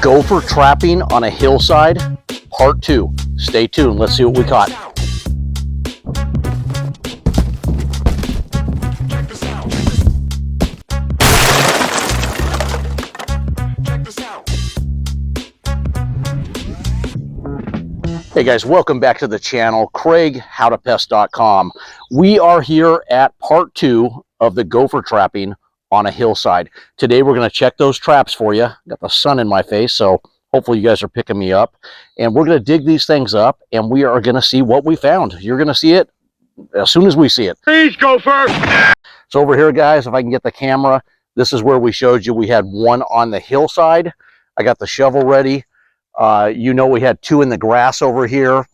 Gopher trapping on a hillside, part 2. Stay tuned. Let's see what we caught. Hey guys, welcome back to the channel. Craig, howtopest.com. We are here at part 2 of the gopher trapping on a hillside. Today we're going to check those traps for you. Got the sun in my face, so hopefully you guys are picking me up. And we're going to dig these things up, and we are going to see what we found. You're going to see it as soon as we see it. Please, Gopher! So over here, guys, if I can get the camera, this is where we showed you we had one on the hillside. I got the shovel ready. You know, we had 2 in the grass over here.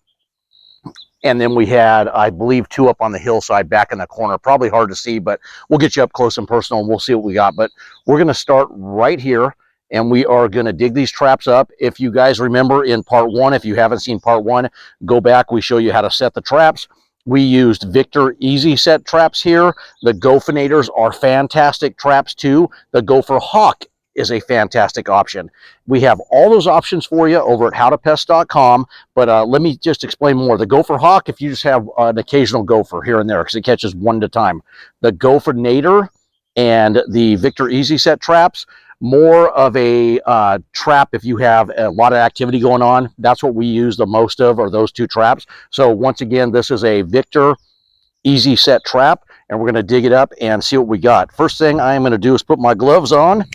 And then we had, I believe, 2 up on the hillside back in the corner. Probably hard to see, but we'll get you up close and personal and we'll see what we got. But we're going to start right here and we are going to dig these traps up. If you guys remember in part 1, if you haven't seen part 1, go back. We show you how to set the traps. We used Victor Easy Set traps here. The Gophinators are fantastic traps too. The Gopher Hawk is a fantastic option. We have all those options for you over at howtopest.com, but let me just explain more. The Gopher Hawk, if you just have an occasional gopher here and there, because it catches one at a time. The Gophinator and the Victor Easy Set traps, more of a trap if you have a lot of activity going on. That's what we use the most of, are those 2 traps. So once again, this is a Victor Easy Set trap, and we're going to dig it up and see what we got. First thing I am going to do is put my gloves on.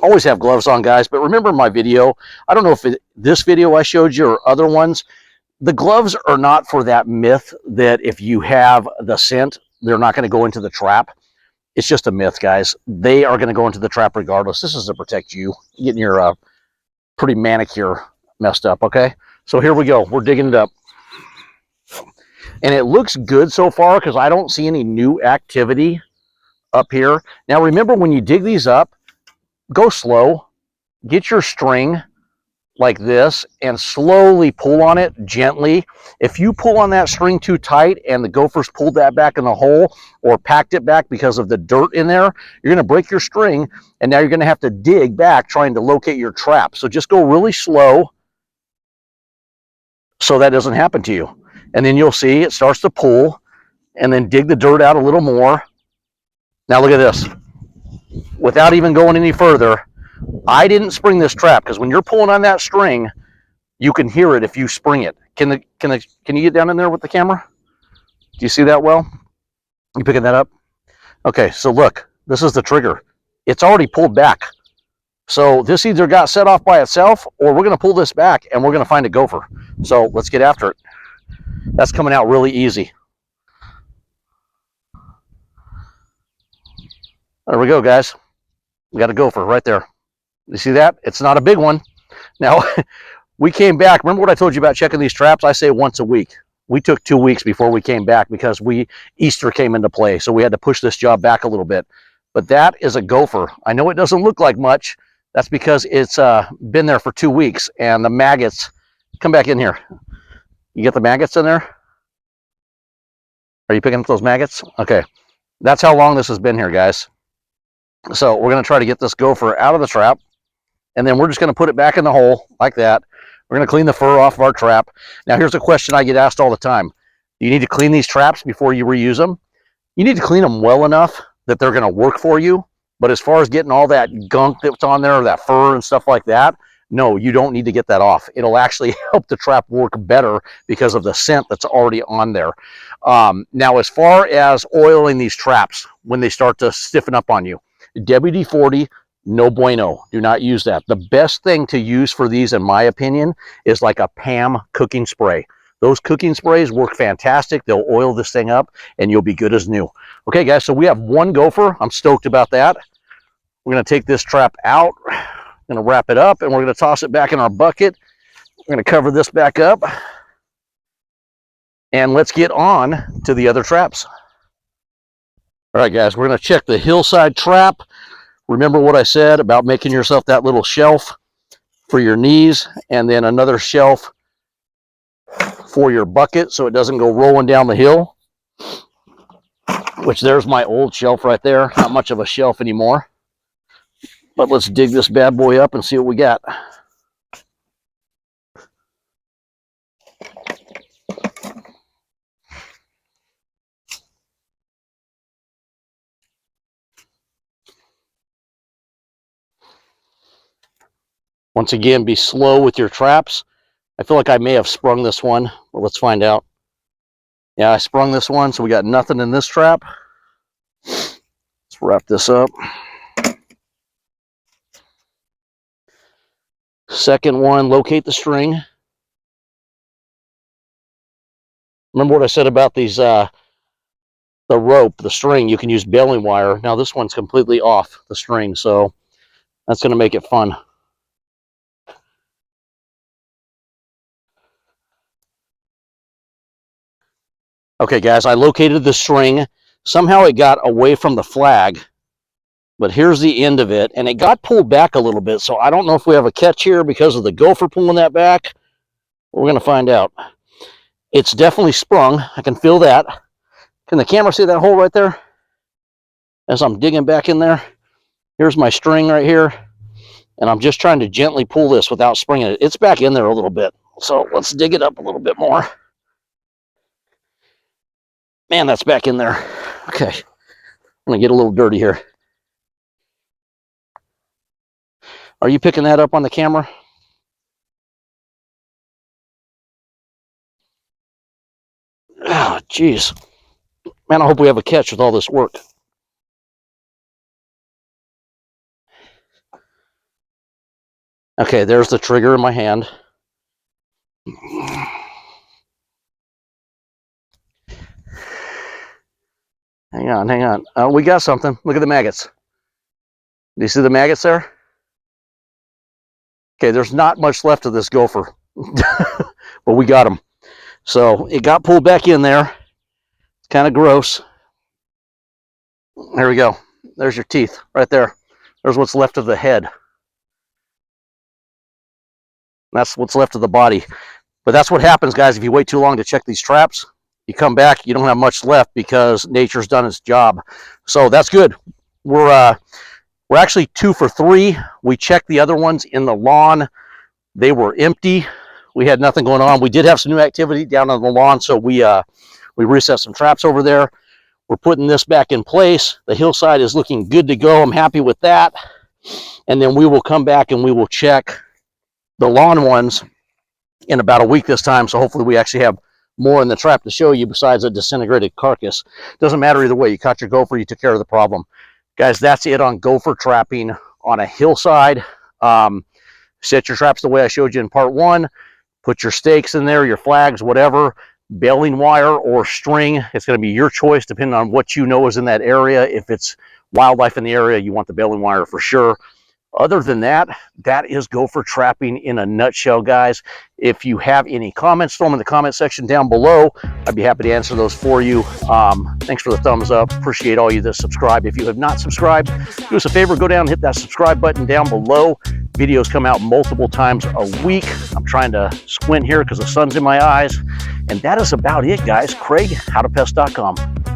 Always have gloves on, guys, but remember my video, I don't know if this video I showed you or other ones, the gloves are not for that myth that if you have the scent, they're not going to go into the trap. It's just a myth, guys. They are going to go into the trap regardless. This is to protect you, getting your pretty manicure messed up, okay? So here we go. We're digging it up. And it looks good so far because I don't see any new activity up here. Now, remember, when you dig these up, go slow. Get your string like this and slowly pull on it gently. If you pull on that string too tight and the gophers pulled that back in the hole or packed it back because of the dirt in there, you're going to break your string, and now you're going to have to dig back trying to locate your trap. So just go really slow so that doesn't happen to you. And then you'll see it starts to pull, and then dig the dirt out a little more. Now look at this. Without even going any further, I didn't spring this trap, because when you're pulling on that string, you can hear it if you spring it. Can you get down in there with the camera? Do you see that well? You picking that up? Okay, so look, this is the trigger. It's already pulled back. So this either got set off by itself, or we're going to pull this back and we're going to find a gopher. So let's get after it. That's coming out really easy. There we go, guys. We got a gopher right there. You see that? It's not a big one. Now, we came back. Remember what I told you about checking these traps? I say once a week. We took 2 weeks before we came back because Easter came into play, so we had to push this job back a little bit. But that is a gopher. I know it doesn't look like much. That's because it's been there for 2 weeks, and the maggots, come back in here. You get the maggots in there? Are you picking up those maggots? Okay. That's how long this has been here, guys. So we're going to try to get this gopher out of the trap, and then we're just going to put it back in the hole like that. We're going to clean the fur off of our trap. Now, here's a question I get asked all the time. Do you need to clean these traps before you reuse them? You need to clean them well enough that they're going to work for you. But as far as getting all that gunk that's on there, that fur and stuff like that, no, you don't need to get that off. It'll actually help the trap work better because of the scent that's already on there. Now, as far as oiling these traps when they start to stiffen up on you, WD-40, no bueno. Do not use that. The best thing to use for these, in my opinion, is like a PAM cooking spray. Those cooking sprays work fantastic. They'll oil this thing up, and you'll be good as new. Okay, guys, so we have one gopher. I'm stoked about that. We're going to take this trap out. Going to wrap it up, and we're going to toss it back in our bucket. We're going to cover this back up, and let's get on to the other traps. All right, guys, we're going to check the hillside trap. Remember what I said about making yourself that little shelf for your knees, and then another shelf for your bucket so it doesn't go rolling down the hill, which there's my old shelf right there. Not much of a shelf anymore. But let's dig this bad boy up and see what we got. Once again, be slow with your traps. I feel like I may have sprung this one, but let's find out. Yeah, I sprung this one, so we got nothing in this trap. Let's wrap this up. Second one, locate the string. Remember what I said about these, the rope, the string, you can use baling wire. Now this one's completely off the string, so that's going to make it fun. Okay, guys, I located the string. Somehow it got away from the flag, but here's the end of it, and it got pulled back a little bit, so I don't know if we have a catch here because of the gopher pulling that back. We're going to find out. It's definitely sprung. I can feel that. Can the camera see that hole right there? As I'm digging back in there, here's my string right here, and I'm just trying to gently pull this without springing it. It's back in there a little bit, so let's dig it up a little bit more. Man, that's back in there. Okay, I'm gonna get a little dirty here. Are you picking that up on the camera? Oh, geez. Man, I hope we have a catch with all this work. Okay, there's the trigger in my hand. Hang on, hang on. Oh, we got something. Look at the maggots. Do you see the maggots there? Okay, there's not much left of this gopher, but we got them. So it got pulled back in there. It's kind of gross. There we go. There's your teeth right there. There's what's left of the head. That's what's left of the body. But that's what happens, guys, if you wait too long to check these traps. You come back, you don't have much left because nature's done its job. So that's good. We're actually 2 for 3. We checked the other ones in the lawn. They were empty. We had nothing going on. We did have some new activity down on the lawn, so we reset some traps over there. We're putting this back in place. The hillside is looking good to go. I'm happy with that. And then we will come back and we will check the lawn ones in about a week this time. So hopefully we actually have more in the trap to show you besides a disintegrated carcass. Doesn't matter either way. You caught your gopher, you took care of the problem. Guys, that's it on gopher trapping on a hillside. Set your traps the way I showed you in part 1. Put your stakes in there, your flags, whatever. Baling wire or string. It's going to be your choice depending on what you know is in that area. If it's wildlife in the area, you want the baling wire for sure. Other than that, that is gopher trapping in a nutshell, guys. If you have any comments, throw them in the comment section down below. I'd be happy to answer those for you. Thanks for the thumbs up. Appreciate all you that subscribe. If you have not subscribed, do us a favor, go down and hit that subscribe button down below. Videos come out multiple times a week. I'm trying to squint here because the sun's in my eyes. And that is about it, guys. Craig, howtopest.com.